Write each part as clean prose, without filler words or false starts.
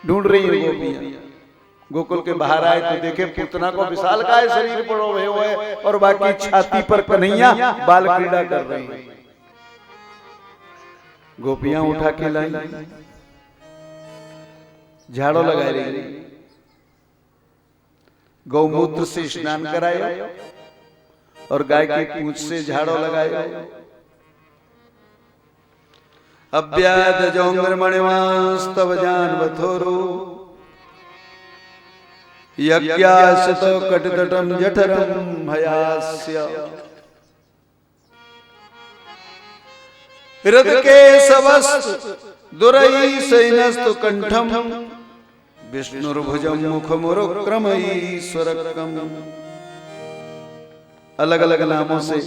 ढूंढ रही है गोपियां। गोकुल के बाहर आए तो देखे पूतना को विशाल काय शरीर पर हुए हुए और बाकी छाती पर कन्हैया बाल क्रीड़ा कर रही हैं। गोपियां उठा के लाई, झाड़ू लगा रही, गौमूत्र से स्नान कराया और गाय की पूंछ से झाड़ू लगाया। अव्यादजोंगमणिवांस्तव जानवथोरु यज्ञासतो कटतटं जठरं हयास्य हृदकेशवस्तु दुरैसैनस्तु कंठं विष्णुर्भुजं मुखमुरुक्रमईश्वरकम्। अलग अलग नामों से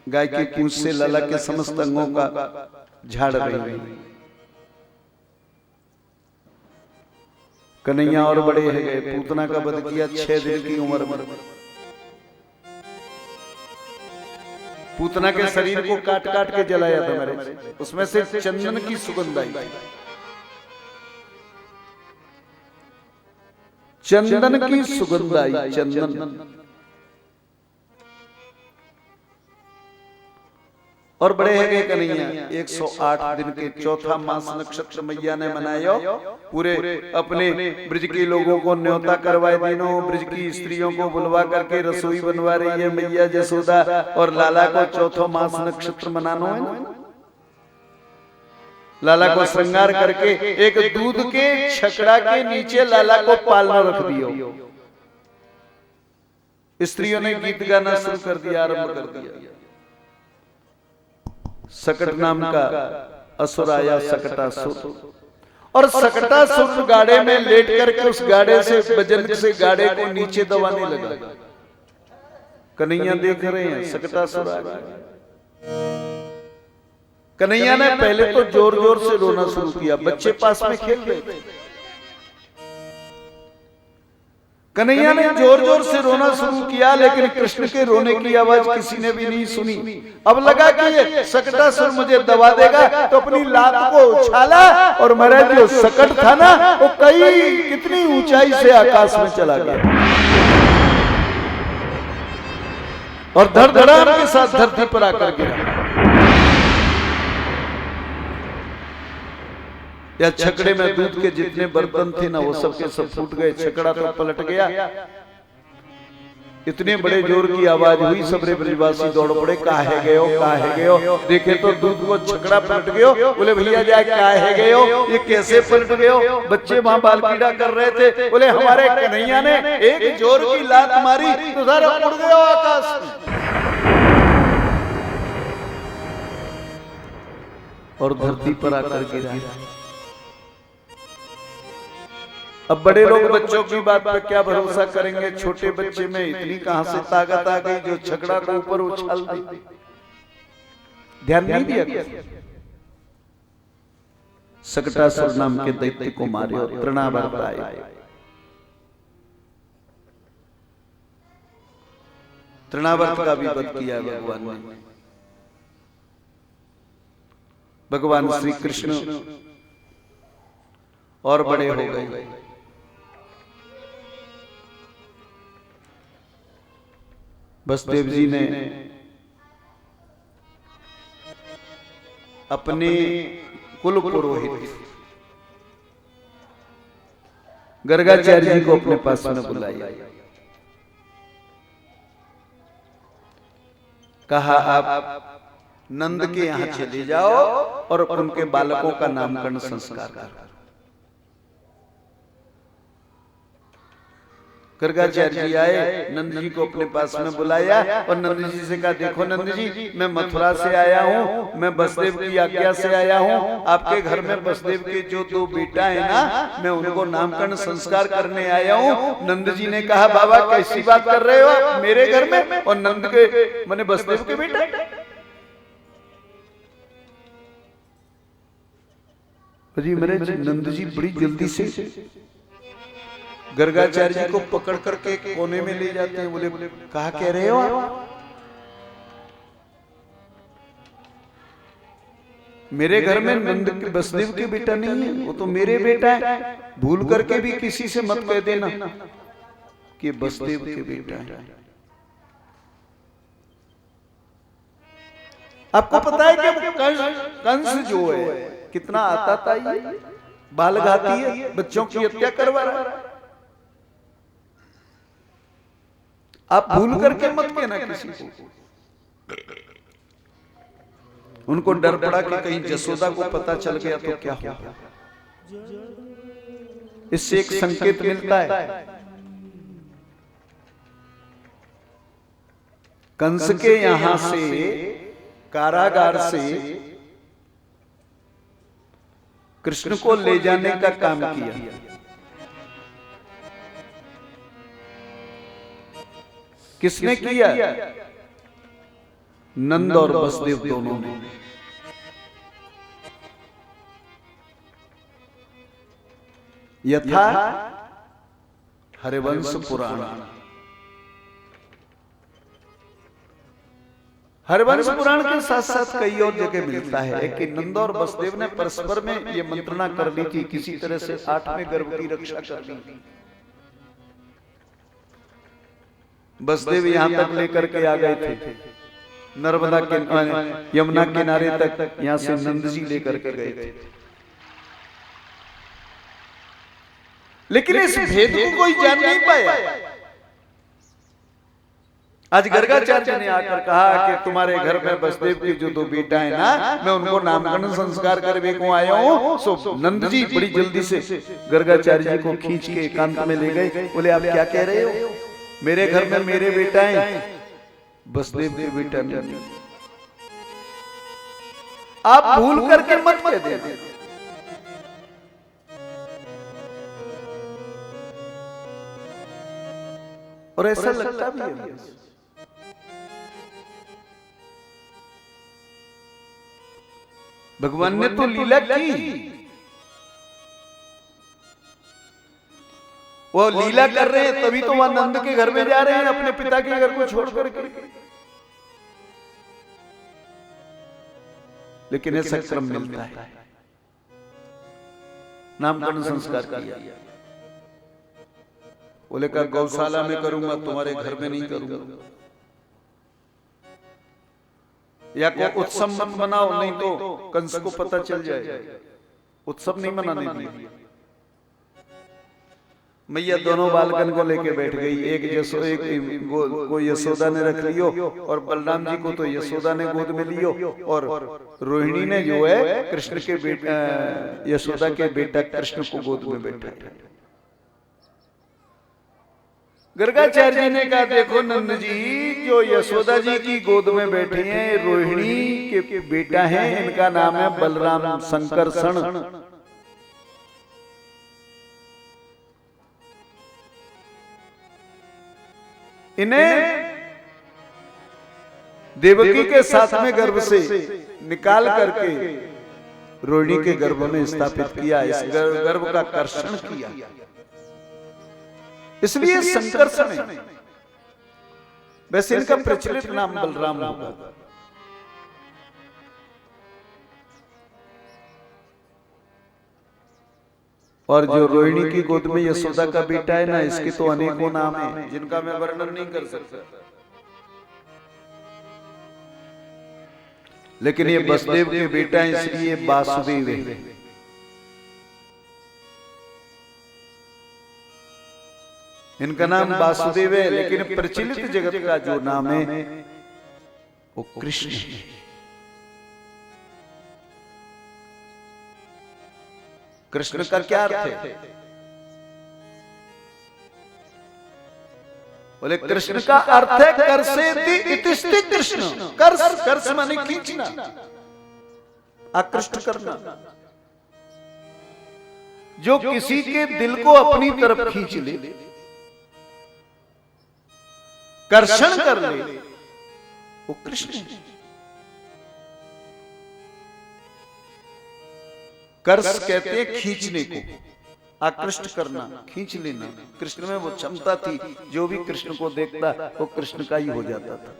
गाय की पूंछ से लला के समस्त अंगों का झाड़ रही है। कन्हैया और बड़े हो गए, पूतना का वध किया 6 दिन की उम्र में। पूतना के शरीर को काट काट के जलाया था मेरे, उसमें से चंदन की सुगंध आई। चंदन की सुगंध आई, चंदन। और बड़े है कन्हैया 108 दिन के चौथा मास नक्षत्र मैया ने मनायो। पूरे अपने ब्रज के लोगों को न्योता करवाए, दिनों ब्रज की स्त्रियों को बुलवा करके रसोई बनवा रही है मैया जसोदा। और लाला को चौथा मास नक्षत्र मनाना है ना, लाला को श्रृंगार करके एक दूध के छकड़ा के नीचे लाला को पालना रख दियो। स्त्रियों ने गीत गाना शुरू कर दिया, आरंभ कर दिया। सकट नाम का असुर आया, सकटासुर। और सकटासुर गाड़े में लेट करके उस गाड़े से वजन से गाड़े को नीचे दबाने लगा। कन्हैया देख रहे हैं सकटासुर आ गया। कन्हैया ने पहले तो जोर जोर से रोना शुरू किया, बच्चे पास में खेल रहे थे। कन्हैया ने जोर जोर से रोना शुरू किया, लेकिन कृष्ण के रोने की आवाज किसी ने भी नहीं सुनी। अब लगा कि ये सकटासुर मुझे दबा देगा, तो अपनी लात को उछाला और मेरा जो सकट था ना वो कितनी ऊंचाई से आकाश में चला गया और धड़धड़ाम के साथ धरती पर आकर गिरा। या छकड़े में दूध के जितने बर्तन थे ना वो सब के सब फूट गए, छकड़ा तो पलट गया। इतने बड़े जोर की आवाज हुई, सबरे ब्रजवासी दौड़ पड़े, काहे गए हो, काहे गए हो। देखे तो दूध को छकड़ा पलट गयो। बोले भैया जाए काहे गए हो, ये कैसे पलट गए हो। बच्चे वहां बाल कीड़ा कर रहे थे। बोले हमारे कन्हैया ने एक जोर की लात मारी तो सारा उड़ गया आकाश में और धरती पर आकर गिरा। अब बड़े लोग बच्चों की बात पर क्या भरोसा करेंगे। छोटे बच्चे में इतनी कहां से ताकत आ गई जो छकड़ा को ऊपर उछाल दी। ध्यान नहीं दिया। सकटासुर नाम के दैत्य को मारे और तृणावर्त आए। तृणावर्त का भी वध किया भगवान ने। भगवान श्री कृष्ण और बड़े हो गए। वसुदेव जी ने अपने कुल पुरोहित गर्गाचार्य जी को अपने पास में बुलाया। कहा आप नंद के यहां चले जाओ और उनके बालकों का नामकरण संस्कार करो। गर्गाचार्य जी आए, नंद जी को अपने पास में बुलाया और नंद जी से कहा देखो नंद जी, मैं मथुरा से आया हूँ, मैं वसुदेव की आज्ञा से आया हूँ। आपके घर में वसुदेव के जो 2 बेटा है ना, मैं उनको नामकरण संस्कार करने आया हूँ। नंद जी ने कहा बाबा कैसी बात कर रहे हो आप मेरे घर में, और नंद के मैंने वसुदेव के बेटा। जी मेरे नंद जी बड़ी जल्दी से गर्गाचार्य जी को पकड़ करके कोने में ले जाते हैं। बोले कहा कह रहे हो आप, मेरे घर में नंद वसुदेव के बेटा नहीं है, वो तो मेरे बेटा है। भूल करके भी किसी से मत कह देना कि वसुदेव के बेटा है। आपको पता है कि कंस जो है कितना आता था, ये बाल घाती है, बच्चों की हत्या करवा रहा है। आप भूल करके मत कहना किसी को। उनको डर पड़ा कि कहीं जसोदा को पता चल गया तो क्या होगा। इससे एक संकेत मिलता है, कंस के यहां से कारागार से कृष्ण को ले जाने का काम किया। किसने किया? नंद और वसुदेव दोनों ने। यथा हरिवंश पुराण। हरिवंश पुराण के साथ साथ कई और जगह मिलता है कि नंद और वसुदेव ने परस्पर में ये मंत्रणा कर ली थी, किसी तरह से 8वें गर्भ की रक्षा कर ली थी। वसुदेव यहां तक लेकर के आ गए थे, नर्मदा के यमुना किनारे तक यहां से नंद जी लेकर के गए थे। लेकिन इस भेद को कोई जान नहीं पाया। आज गर्गाचार्य ने आकर कहा कि तुम्हारे घर में वसुदेव के जो 2 बेटा है ना, मैं उनको नामकरण संस्कार करने को आया हूं। सो नंद जी बड़ी जल्दी से गर्गाचार्य जी को खींच के एकांत में ले गए। बोले आप क्या कह रहे हो? मेरे घर में मेरे बेटा है, वसुदेव के बेटा नहीं। आप भूल करके मत कह देना। और ऐसा लगता भी है। भगवान ने तो लीला की, वो लीला कर रहे हैं तभी तो वह नंद के घर में जा रहे हैं, अपने पिता के घर को छोड़ करके। लेकिन ऐसा क्रम मिलता है। नामकरण संस्कार किया, बोले का गौशाला में करूंगा, तुम्हारे घर में नहीं करूंगा। या को उत्सव मत बनाओ, नहीं तो कंस को पता चल जाएगा। उत्सव नहीं मनाने दिया। मैया दोनों बालकन को लेके बैठ गई। एक को यशोदा ने रख लियो और बलराम जी को तो यशोदा ने गोद में लियो, और रोहिणी ने जो है कृष्ण के बेटा यशोदा के बेटा कृष्ण को गोद में बैठा। गर्गाचार्य जी ने कहा देखो नंद जी, जो यशोदा जी की गोद में बैठे हैं रोहिणी के बेटा हैं, इनका नाम है बलराम संकर्षण। इन्हें देवकी के साथ में गर्भ से निकाल करके रोहिणी के गर्भ में स्थापित किया, इस गर्भ का कर्षण किया, इसलिए संकर्षण है। वैसे इनका प्रचलित नाम बलराम होगा। और जो रोहिणी की गोद में यशोदा का बेटा है ना, इसके तो अनेकों नाम हैं जिनका मैं वर्णन नहीं कर सकता। लेकिन ये वसुदेव के बेटा है इसलिए वासुदेव है। इनका नाम वासुदेव है, लेकिन प्रचलित जगत का जो नाम है वो कृष्ण है। कृष्ण का क्या अर्थ है? बोले कृष्ण का अर्थ है कर्षेति इतिस्ति कृष्ण। कर्ष माने खींचना, आकृष्ट करना, जो किसी के दिल को अपनी तरफ खींच ले, कर्षण कर ले, वो कृष्ण है। कर्ष कहते हैं खींचने को, आकृष्ट करना, खींच लेना। कृष्ण में वो क्षमता थी, जो भी कृष्ण को देखता वो कृष्ण का ही हो जाता था।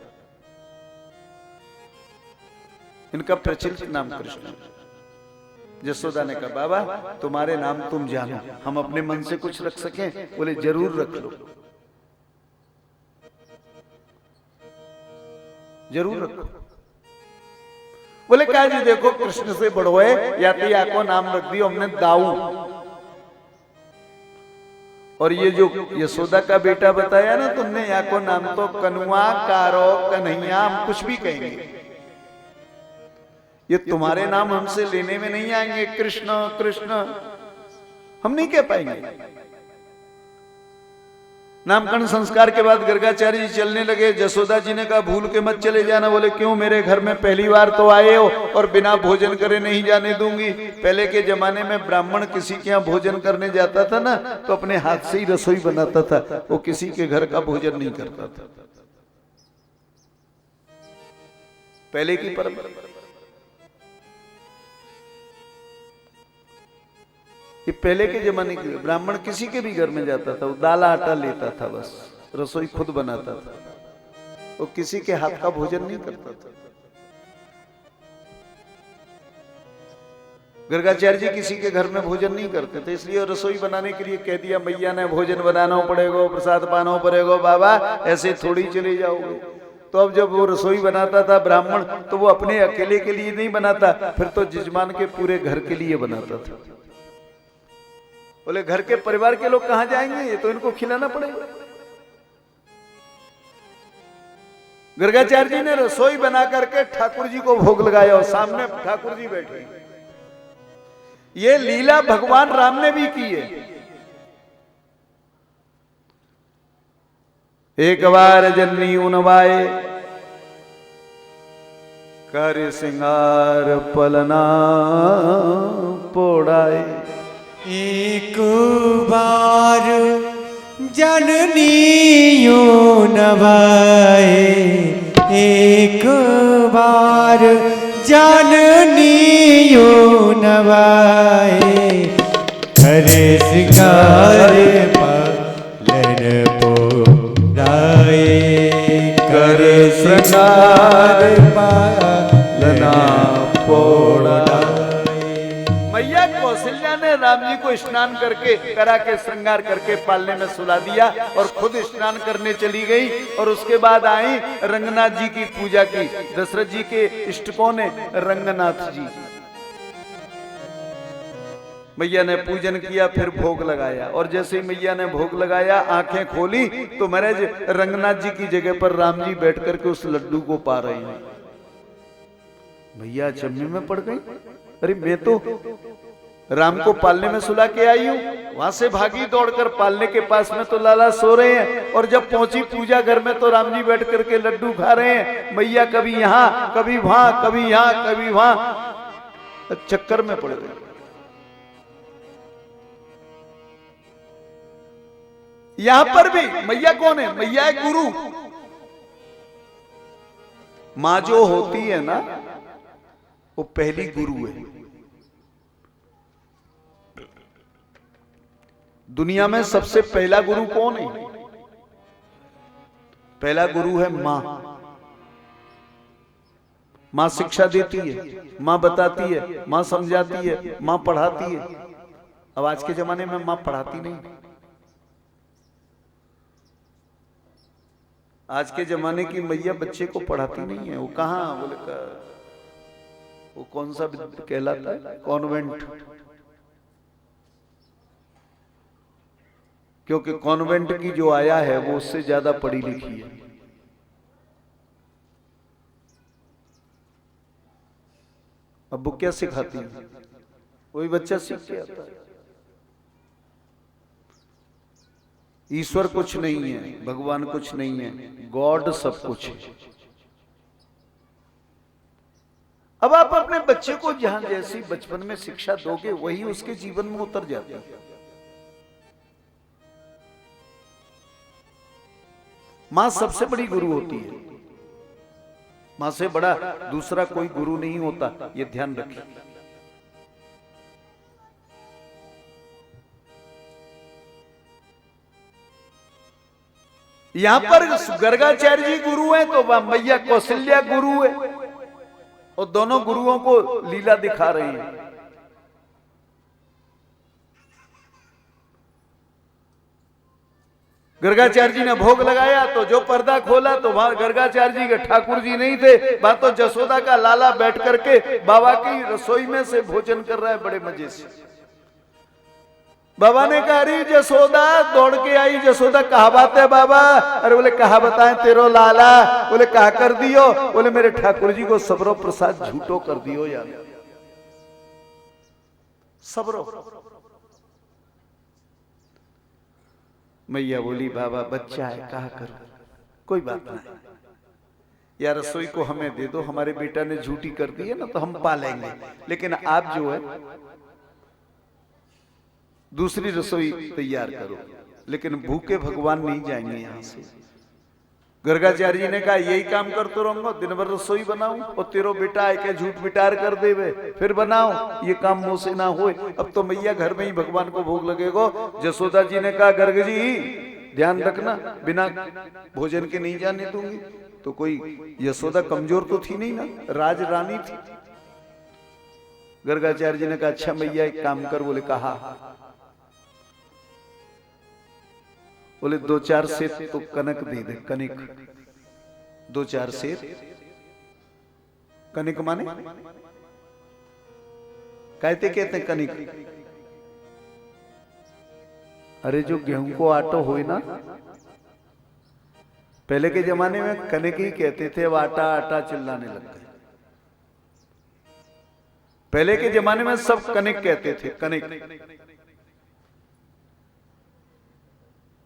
इनका प्रचलित नाम कृष्ण है। यशोदा ने कहा बाबा तुम्हारे नाम तुम जानो, हम अपने मन से कुछ रख सकें? बोले जरूर रख लो, जरूर रखो। बोले क्या जी देखो कृष्ण से बड़ो है, या तो या को नाम रख दियो हमने दाऊ, और ये जो यशोदा का बेटा बताया ना तुमने, या को नाम तो कनुआ, कारो, कन्हैया, हम कुछ भी कहेंगे, ये तुम्हारे नाम हमसे लेने में नहीं आएंगे। कृष्ण कृष्ण हम नहीं कह पाएंगे। नामकरण संस्कार के बाद गर्गाचार्य जी चलने लगे। यशोदा जी ने कहा भूल के मत चले जाना। बोले क्यों, मेरे घर में पहली बार तो आए हो और बिना भोजन करे नहीं जाने दूंगी। पहले के जमाने में ब्राह्मण किसी के यहाँ भोजन करने जाता था ना, तो अपने हाथ से ही रसोई बनाता था, वो किसी के घर का भोजन नहीं करता था, पहले की परंपरा। ये पहले के जमाने की, ब्राह्मण किसी के भी घर में जाता था, वो दाल आटा लेता था, बस रसोई खुद बनाता था, वो किसी के हाथ का भोजन नहीं करता था। गर्गाचार्य जी किसी के घर में भोजन नहीं करते थे, इसलिए रसोई बनाने के लिए कह दिया मैया ने भोजन बनाना पड़ेगा, प्रसाद पाना पड़ेगा, बाबा ऐसे थोड़ी चले जाओगे। तो अब जब वो रसोई बनाता था ब्राह्मण, तो वो अपने अकेले के लिए नहीं बनाता, फिर तो जजमान के पूरे घर के लिए बनाता था। बोले घर के परिवार के लोग कहां जाएंगे, ये तो इनको खिलाना पड़ेगा। गर्गाचार्य जी ने रसोई बना करके ठाकुर जी को भोग लगाया और सामने ठाकुर जी बैठे। ये लीला भगवान राम ने भी की है। एक बार जन्नी उनवाए, कर सिंगार पलना पोड़ाए। एक बार जननी नवाए, एक बार जननी नवाए। करे सिंगार पालन पोड़ाए, करे सिंगार पालना पोड़ाए। मैया कौशल्या ने राम जी को स्नान करके करा के श्रृंगार करके पालने में सुला दिया और खुद स्नान करने चली गई। और उसके बाद आई रंगनाथ जी की पूजा की। दशरथ जी के इष्ट कौन है? रंगनाथ जी। मैया ने पूजन किया, फिर भोग लगाया, और जैसे ही मैया ने भोग लगाया आंखें खोली तो महाराज रंगनाथ जी की जगह पर राम जी बैठ करके उस लड्डू को पा रहे हैं। मैया अचंभे में पड़ गई, अरे मैं तो राम को पालने में सुला के आई हूँ, वहां से भागी दौड़कर पालने के पास में तो लाला सो रहे हैं, और जब पहुंची पूजा घर में तो राम जी बैठ करके लड्डू खा रहे हैं। मैया कभी यहाँ कभी वहां, कभी यहाँ कभी वहां, चक्कर में पड़ गई। यहां पर भी मैया कौन है? मैया है गुरु। मां जो होती है ना, वो पहली गुरु है। दुनिया में सबसे पहला गुरु कौन है? पहला गुरु है मां। मां शिक्षा देती है, मां बताती है, मां समझाती है, मां पढ़ाती है। अब आज के जमाने में मां पढ़ाती नहीं। आज के जमाने की मैया बच्चे को पढ़ाती नहीं है। वो कहां, बोले वो कौन सा कहलाता है? कॉन्वेंट। क्योंकि कॉन्वेंट की जो आया है वो उससे ज्यादा पढ़ी लिखी है। अब वो क्या सिखाती है? वही बच्चा सीख के आता है। ईश्वर कुछ नहीं है, भगवान कुछ नहीं है, गॉड सब कुछ है। अब आप अपने बच्चे को जहां जैसी बचपन में शिक्षा दोगे वही उसके जीवन में उतर जाता है। मां सबसे बड़ी गुरु होती है। मां से बड़ा दूसरा कोई गुरु नहीं होता, ये ध्यान रखिए। यहां पर गर्गाचार्य जी गुरु हैं तो मैया कौशल्या गुरु है, और दोनों गुरुओं को लीला दिखा रहे हैं। गर्गाचार्य जी ने भोग लगाया तो जो पर्दा खोला तो वहां गर्गाचार्य जी के ठाकुर जी नहीं थे, वहां तो जसोदा का लाला बैठ करके बाबा की रसोई में से भोजन कर रहा है बड़े मजे से। बाबा ने कहा अरे जसोदा, दौड़ के आई जसोदा, कहा बात है बाबा? अरे बोले कहा बताएं तेरो लाला? बोले कहा कर दियो? बोले मेरे ठाकुर जी को सबरो प्रसाद झूठो कर दियो यार, सबरो। मैया बोली बाबा बच्चा है कहा करो, कोई बात नहीं या रसोई को हमें दे दो, हमारे बेटा ने झूठी कर दी है ना तो हम पालेंगे, लेकिन आप जो है दूसरी रसोई तैयार करो, लेकिन भूखे भगवान नहीं जाएंगे यहां से। गर्गाचार्य जी ने कहा यही काम करते रहूंगा, दिन भर रसोई बनाऊं और तेरो बेटा आए के झूठ बिटार कर देवे, फिर बनाओ, ये काम मुंह से ना होए। अब तो मैया घर में ही भगवान को भोग लगेगो। जसोदा जी ने कहा गर्ग जी ध्यान रखना, बिना भोजन के नहीं जाने दूंगी। तो कोई यशोदा कमजोर तो थी नहीं ना, राज रानी थी। गर्गाचार्य जी ने कहा अच्छा मैया एक काम कर। बोले कहा? बोले 2-4 सेर तो कनक दे दे, कनिक 2-4 सेर। कनिक माने कहते कनिक? अरे जो गेहूं को आटो हो ना, पहले के जमाने में कनिक ही कहते थे, अब आटा आटा चिल्लाने लग गए। पहले के जमाने में सब कनिक कहते थे, कनिक।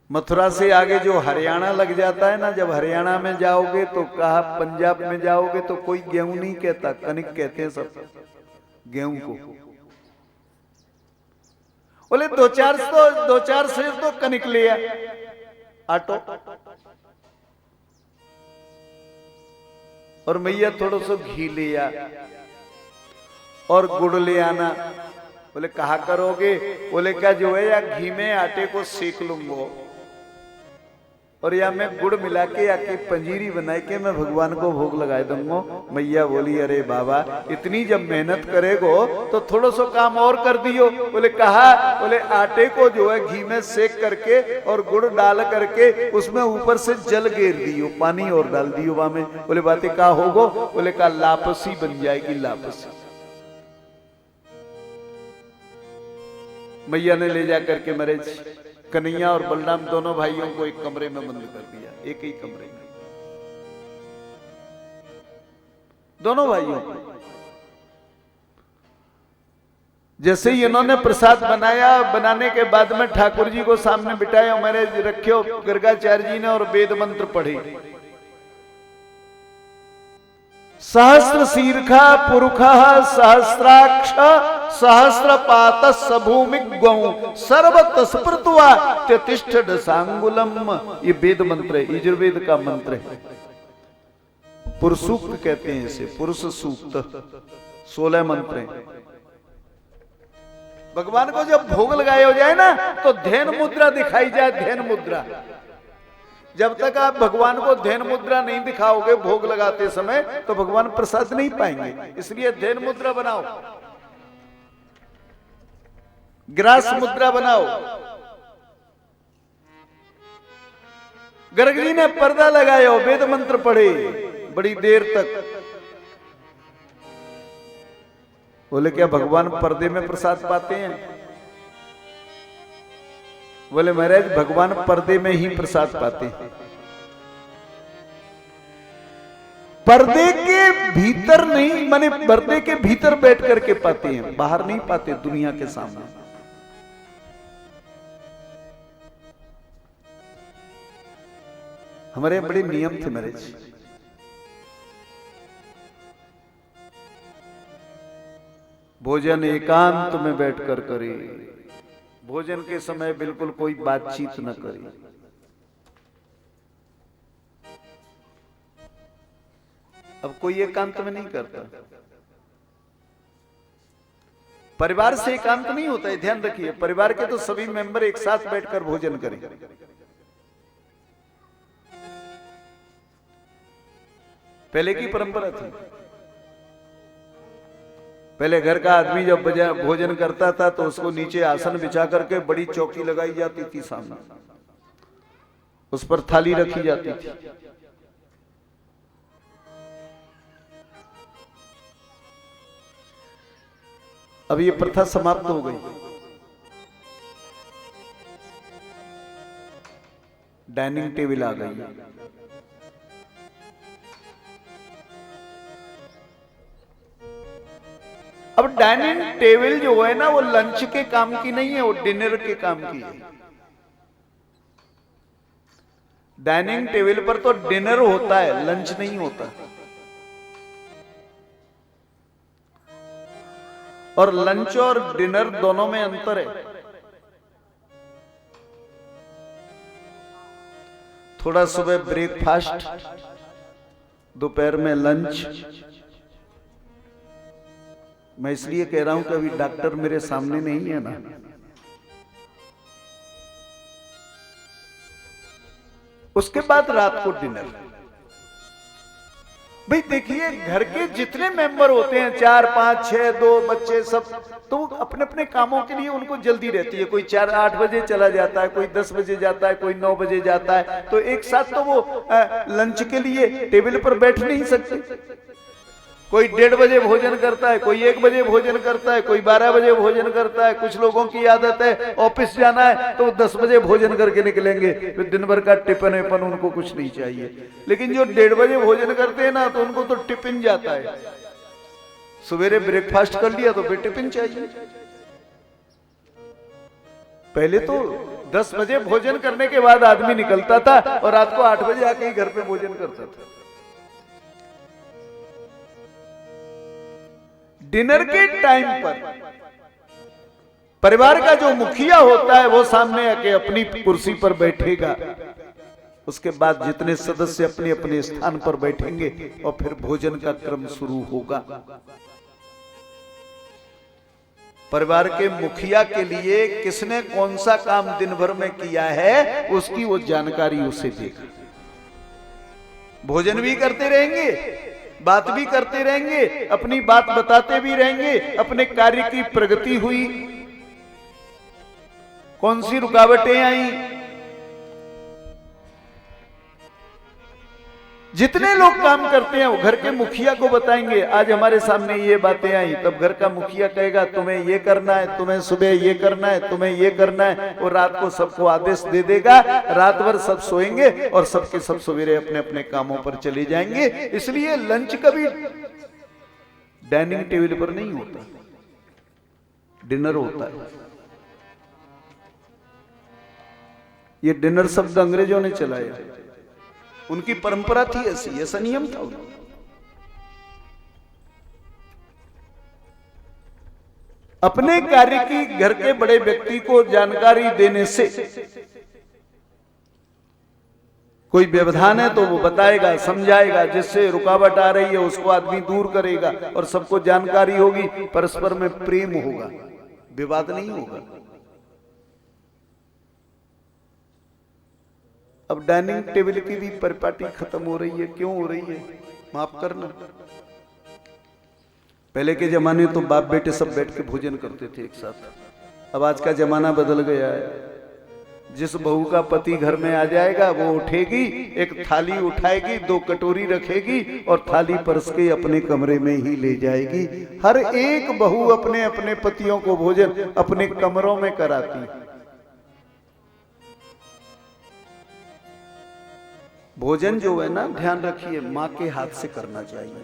मथुरा से आगे जो हरियाणा लग जाता है ना, जब हरियाणा में जाओगे तो कहा, पंजाब में जाओगे तो कोई गेहूं नहीं कहता, कनिक कहते हैं सब गेहूं को। बोले 2-4 सेर तो कनिक लिया आटो, और मैया थोड़ा सा घी लिया और गुड़ ले आना। बोले कहा करोगे? बोले क्या जो है या घी में आटे को सेक लूंगा और या मैं गुड़ मिला के या की पंजीरी बना के मैं भगवान को भोग लगा दूंगा। मैया बोली अरे बाबा इतनी जब मेहनत करेगो तो थोड़ा सा काम और कर दियो। बोले कहा? बोले आटे को जो है घी में सेक करके और गुड़ डाल करके उसमें ऊपर से जल गेर दियो, पानी और डाल दियो वहां में। बोले बातें कहा होगो? बोले कहा लापसी बन जाएगी, लापसी। मैया ने ले जा करके मेरे कन्हैया और बलराम दोनों भाइयों को एक कमरे में बंद कर दिया, एक ही कमरे में दोनों भाइयों को। जैसे ही इन्होंने प्रसाद बनाया, बनाने के बाद में ठाकुर जी को सामने बिठाया, मेरे रखे गर्गाचार्य जी ने और वेद मंत्र पढ़े। सहस्र शीर्षा पुरुखा सहस्राक्ष सहस्रपात सभूमि गौ सर्वत स्मृत्वा त्यतिष्ठ सांगुलम। ये वेद मंत्र है, यजुर्वेद का मंत्र है। पुरुष सूक्त कहते हैं इसे, पुरुष सूक्त 16 मंत्र हैं। भगवान को जब भोग लगाया हो जाए ना तो ध्यान मुद्रा दिखाई जाए, ध्यान मुद्रा। जब तक आप भगवान को ध्यान मुद्रा नहीं दिखाओगे भोग लगाते समय तो भगवान प्रसाद नहीं पाएंगे। इसलिए ध्यान मुद्रा बनाओ, ग्रास मुद्रा बनाओ। गर्ग जी ने पर्दा लगाया, वेद मंत्र पढ़े बड़ी देर तक। बोले क्या भगवान पर्दे में प्रसाद पाते हैं? बोले महाराज भगवान पर्दे में ही प्रसाद पाते हैं। पर्दे के भीतर नहीं, माने पर्दे के भीतर बैठ करके पाते हैं, बाहर नहीं पाते दुनिया के सामने। हमारे बड़े नियम थे महाराज। भोजन एकांत में बैठकर करे, भोजन के समय बिल्कुल कोई बातचीत न करे। अब कोई एकांत में नहीं करता, परिवार से एकांत नहीं होता है, ध्यान रखिए। परिवार के तो सभी मेंबर एक साथ बैठकर भोजन करें। पहले की परंपरा थी। पहले घर का आदमी जब भोजन करता था तो उसको नीचे आसन बिछा करके बड़ी चौकी लगाई जाती थी सामने, उस पर थाली रखी जाती थी। अब ये प्रथा समाप्त हो गई। डाइनिंग टेबल आ गई। अब डाइनिंग टेबल जो है ना वो लंच के काम की नहीं है, वो डिनर के काम की है। डाइनिंग टेबल पर तो डिनर होता है, लंच नहीं होता। और लंच और डिनर दोनों में अंतर है। थोड़ा सुबह ब्रेकफास्ट, दोपहर में लंच। मैं इसलिए कह रहा हूं कि अभी डॉक्टर मेरे सामने नहीं है ना। उसके बाद रात को डिनर। भाई देखिए, घर के जितने मेंबर होते हैं, 4, 5, 6, 2 बच्चे सब, तो अपने अपने कामों के लिए उनको जल्दी रहती है। कोई 4, 8 बजे चला जाता है, कोई 10 बजे जाता है, कोई 9 बजे जाता है। तो एक साथ तो वो लंच के लिए टेबल पर बैठ नहीं सकते। कोई 1:30 बजे भोजन करता है, कोई 1 बजे भोजन करता है, कोई 12 बजे भोजन करता है। कुछ लोगों की आदत है ऑफिस जाना है तो 10 बजे भोजन करके निकलेंगे, फिर दिन भर का टिफिन विफिन उनको कुछ नहीं चाहिए। लेकिन जो 1:30 बजे भोजन करते हैं ना, तो उनको तो टिफिन जाता है। सवेरे ब्रेकफास्ट कर लिया तो फिर टिफिन चाहिए। पहले तो 10 बजे भोजन करने के बाद आदमी निकलता था और रात को 8 बजे आके ही घर पे भोजन करता था। डिनर के टाइम पर परिवार का जो मुखिया होता है वो सामने आके अपनी कुर्सी पर बैठेगा। उसके बाद जितने सदस्य अपने अपने स्थान पर बैठेंगे और फिर भोजन का क्रम शुरू होगा। परिवार के मुखिया के लिए किसने कौन सा काम दिन भर में किया है, उसकी वो जानकारी उसे देगा। भोजन भी करते रहेंगे, बात भी करते रहेंगे, अपनी बात बताते भी रहेंगे, अपने कार्य की प्रगति हुई, कौन सी रुकावटें आई। जितने लोग काम करते हैं वो घर के मुखिया को बताएंगे, आज हमारे सामने ये बातें आई। तब घर का मुखिया कहेगा तुम्हें ये करना है, तुम्हें सुबह ये करना है, तुम्हें ये करना है। और रात को सबको आदेश दे देगा। रात भर सब सोएंगे और सबके सब सवेरे अपने अपने कामों पर चले जाएंगे। इसलिए लंच कभी डाइनिंग टेबल पर नहीं होता, डिनर होता है। ये डिनर शब्द अंग्रेजों ने चलाया, उनकी परंपरा थी ऐसी, ऐसा नियम था उनका। अपने कार्य की घर के बड़े व्यक्ति को जानकारी देने से कोई व्यवधान है तो वो बताएगा, समझाएगा, जिससे रुकावट आ रही है उसको आदमी दूर करेगा और सबको जानकारी होगी, परस्पर में प्रेम होगा, विवाद नहीं होगा। अब डाइनिंग टेबल की भी परिपाटी खत्म हो रही है। क्यों हो रही है? माफ करना, पहले के जमाने तो बाप बेटे सब बैठ के भोजन करते थे एक साथ। अब आज का जमाना बदल गया है। जिस बहू का पति घर में आ जाएगा वो उठेगी, एक थाली उठाएगी, 2 कटोरी रखेगी और थाली परस के अपने कमरे में ही ले जाएगी। हर एक बहू अपने अपने पतियों को भोजन अपने कमरों में कराती। भोजन जो है ना, ध्यान रखिए, मां के हाथ से करना चाहिए।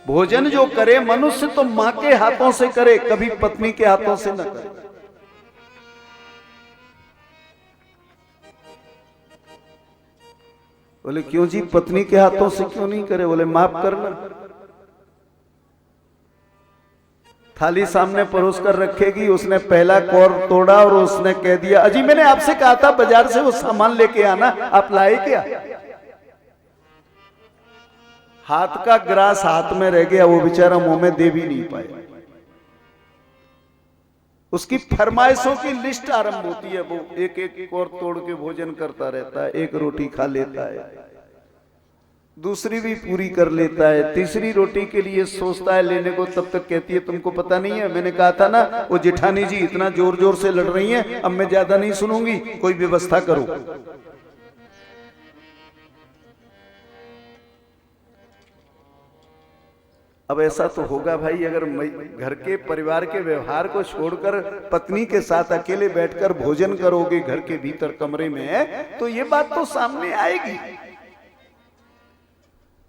भोजन जो करे मनुष्य तो मां के हाथों से करे, कभी पत्नी के हाथों से न करे। बोले क्यों जी, पत्नी के हाथों से क्यों नहीं करे? बोले माफ करना। थाली सामने परोस कर रखेगी, उसने पहला कौर तोड़ा और उसने कह दिया अजी मैंने आपसे कहा था बाजार से वो सामान लेके आना, आप लाए क्या? हाथ का ग्रास हाथ में रह गया, वो बेचारा मुंह में दे भी नहीं पाया। उसकी फरमाइशों की लिस्ट आरंभ होती है। वो एक एक कौर तोड़ के भोजन करता रहता है, एक रोटी खा लेता है। दूसरी भी पूरी कर लेता है, तीसरी रोटी के लिए सोचता है लेने को, तब तक कहती है तुमको पता नहीं है, मैंने कहा था ना वो जेठानी जी इतना जोर जोर से लड़ रही हैं, अब मैं ज्यादा नहीं सुनूंगी, कोई व्यवस्था करो। अब ऐसा तो होगा भाई, अगर घर के परिवार के व्यवहार को छोड़कर पत्नी के साथ अकेले बैठकर भोजन करोगे घर के भीतर कमरे में, तो ये बात तो सामने आएगी।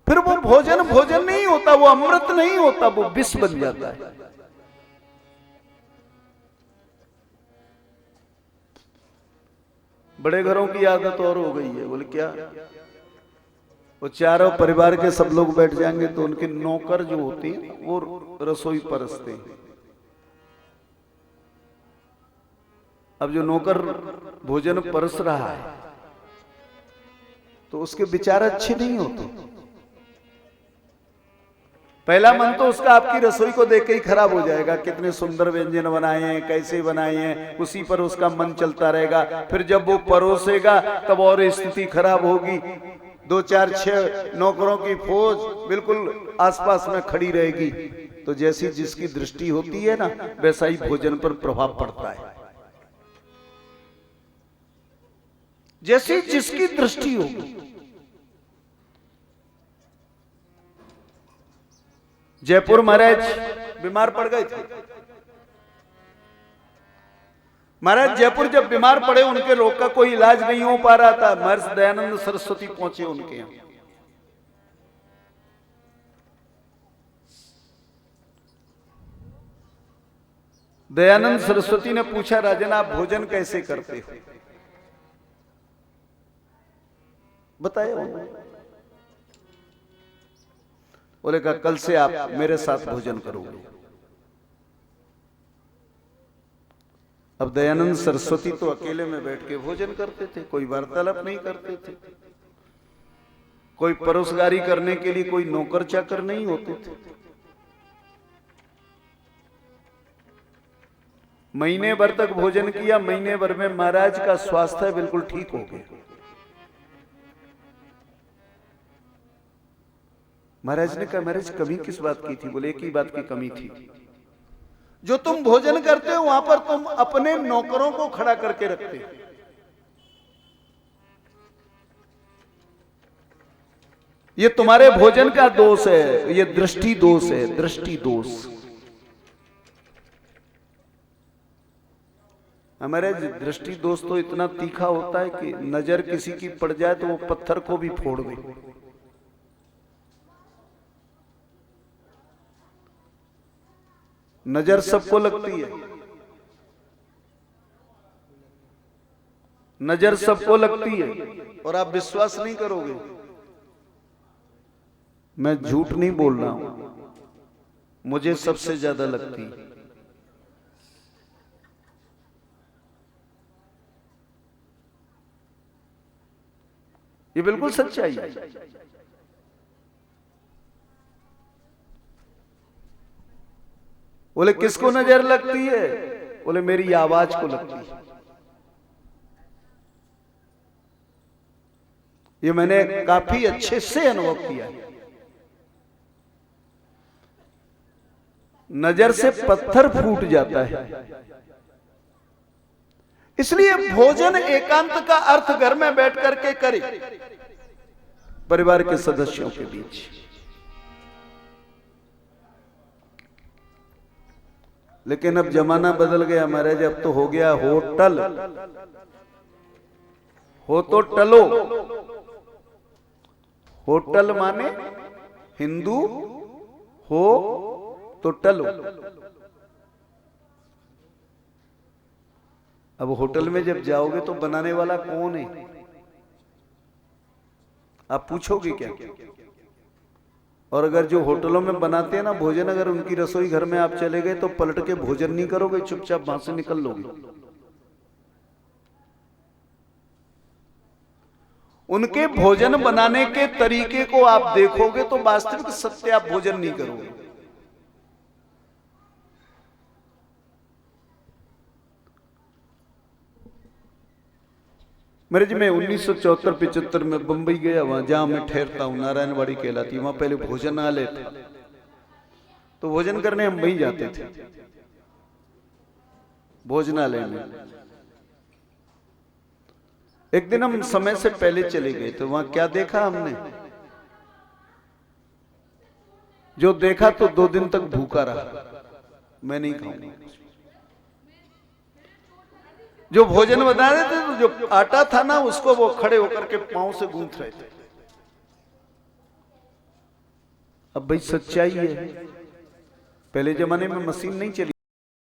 फिर वो भोजन भोजन नहीं होता, वो अमृत नहीं होता, वो विष बन जाता है। बड़े घरों की आदत और हो गई है। बोले क्या? वो चारों परिवार के सब लोग बैठ जाएंगे तो उनके नौकर जो होते हैं वो रसोई परसते हैं। अब जो नौकर भोजन परस रहा है तो उसके विचार अच्छे नहीं होते। पहला मन तो उसका आपकी रसोई को देख के ही खराब हो जाएगा, कितने सुंदर व्यंजन बनाए हैं, कैसे बनाए हैं, उसी पर उसका मन चलता रहेगा। फिर जब वो परोसेगा तब और स्थिति खराब होगी। 2 4 6 नौकरों की फौज बिल्कुल आसपास में खड़ी रहेगी। तो जैसी जिसकी दृष्टि होती है ना, वैसा ही भोजन पर प्रभाव पड़ता है। जैसी जिसकी दृष्टि होगी। जयपुर महाराज बीमार पड़ गए थे। महाराज जयपुर जब बीमार पड़े, उनके रोग का कोई इलाज नहीं हो पा रहा था। महर्षि दयानंद सरस्वती पहुंचे उनके यहां। दयानंद सरस्वती ने पूछा, राजन आप भोजन कैसे करते हो? बताया उन्होंने। बोले कहा कल से आप मेरे साथ भोजन करोगे। अब दयानंद सरस्वती तो अकेले में बैठ के भोजन करते थे, कोई वार्तालाप नहीं करते थे, कोई परोसगारी करने के लिए कोई नौकर चाकर नहीं होते थे। महीने भर तक भोजन किया, महीने भर में महाराज का स्वास्थ्य बिल्कुल ठीक हो गया। महाराज ने कहा महाराज कमी किस बात की थी? बोले एक ही बात की कमी थी, जो तुम भोजन करते हो वहां पर तुम अपने नौकरों को खड़ा करके रखते हो। ये तुम्हारे भोजन का दोष है, ये दृष्टि दोष है, दृष्टि दोष। हमारे दृष्टि दोष तो इतना तीखा होता है कि नजर किसी की पड़ जाए तो वो पत्थर को भी फोड़ दे। नजर सबको लगती है, नजर सबको लगती है, और आप विश्वास नहीं करोगे, मैं झूठ नहीं बोल रहा हूं, मुझे सबसे ज्यादा लगती है। ये बिल्कुल सच्चाई है। बोले किसको नजर लगती है? बोले मेरी आवाज को लगती है। ये मैंने काफी अच्छे से अनुभव किया है। नजर से पत्थर फूट जाता है। इसलिए भोजन एकांत का अर्थ घर में बैठ करके करे, परिवार के सदस्यों के बीच। लेकिन अब जमाना बदल गया महाराज, अब तो हो गया होटल। हो तो टलो, होटल माने हिंदू, हो तो टलो। अब होटल में जब जाओगे तो बनाने वाला कौन है आप पूछोगे क्या? और अगर जो होटलों में बनाते हैं ना भोजन, अगर उनकी रसोई घर में आप चले गए तो पलट के भोजन नहीं करोगे, चुपचाप वहां से निकल लोगे। उनके भोजन बनाने के तरीके को आप देखोगे तो वास्तविक सत्य आप भोजन नहीं करोगे। मेरे जी मैं 1974-75 में बंबई गया, वहां जहां मैं ठहरता हूँ नारायणवाड़ी कहलाती, वहां पहले भोजनालय था, तो भोजन करने हम वहीं जाते थे भोजनालय में। एक दिन हम समय से पहले चले गए, तो वहां क्या देखा हमने, जो देखा तो 2 दिन तक भूखा रहा, मैं नहीं खाऊंगा। जो भोजन बता रहे थे, तो जो आटा था ना उसको वो खड़े होकर के पांव से गूंथ रहे थे। अब भाई सच्चाई है, पहले जमाने में मशीन नहीं चली।